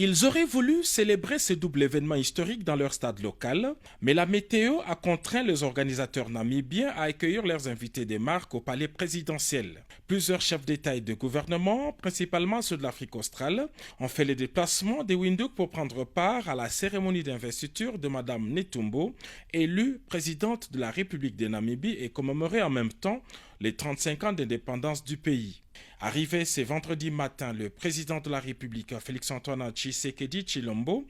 Ils auraient voulu célébrer ce double événement historique dans leur stade local, mais la météo a contraint les organisateurs namibiens à accueillir leurs invités des marques au palais présidentiel. Plusieurs chefs d'État et de gouvernement, principalement ceux de l'Afrique australe, ont fait le déplacement des Windhoek pour prendre part à la cérémonie d'investiture de Mme Netumbo, élue présidente de la République de Namibie et commémorer en même temps les 35 ans d'indépendance du pays. Arrivé ce vendredi matin, le président de la République, Félix-Antoine Tshisekedi Tshilombo,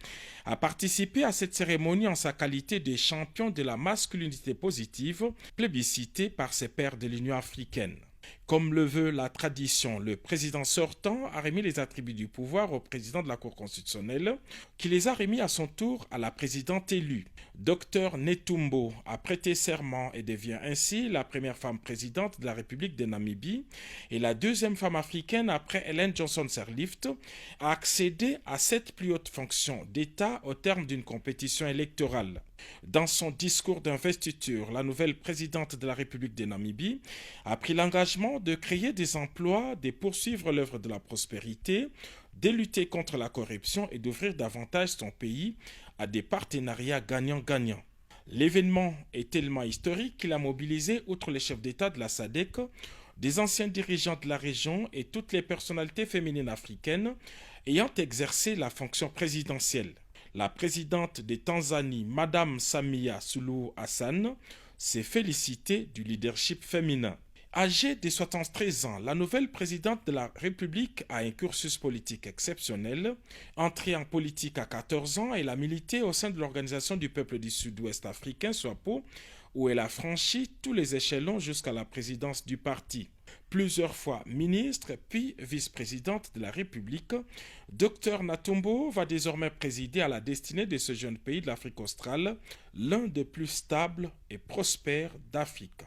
a participé à cette cérémonie en sa qualité de champion de la masculinité positive, plébiscité par ses pairs de l'Union africaine. Comme le veut la tradition, le président sortant a remis les attributs du pouvoir au président de la Cour constitutionnelle, qui les a remis à son tour à la présidente élue. Dr Netumbo a prêté serment et devient ainsi la première femme présidente de la République de Namibie et la deuxième femme africaine après Ellen Johnson Sirleaf à accéder à cette plus haute fonction d'État au terme d'une compétition électorale. Dans son discours d'investiture, la nouvelle présidente de la République de Namibie a pris l'engagement de créer des emplois, de poursuivre l'œuvre de la prospérité, de lutter contre la corruption et d'ouvrir davantage son pays à des partenariats gagnant-gagnant. L'événement est tellement historique qu'il a mobilisé, outre les chefs d'État de la SADC, des anciens dirigeants de la région et toutes les personnalités féminines africaines ayant exercé la fonction présidentielle. La présidente de Tanzanie, Madame Samia Suluhu Hassan, s'est félicitée du leadership féminin. Âgée de 73 ans, la nouvelle présidente de la République a un cursus politique exceptionnel. Entrée en politique à 14 ans, elle a milité au sein de l'Organisation du peuple du Sud-Ouest africain, SWAPO, où elle a franchi tous les échelons jusqu'à la présidence du parti. Plusieurs fois ministre puis vice-présidente de la République, Dr Netumbo va désormais présider à la destinée de ce jeune pays de l'Afrique australe, l'un des plus stables et prospères d'Afrique.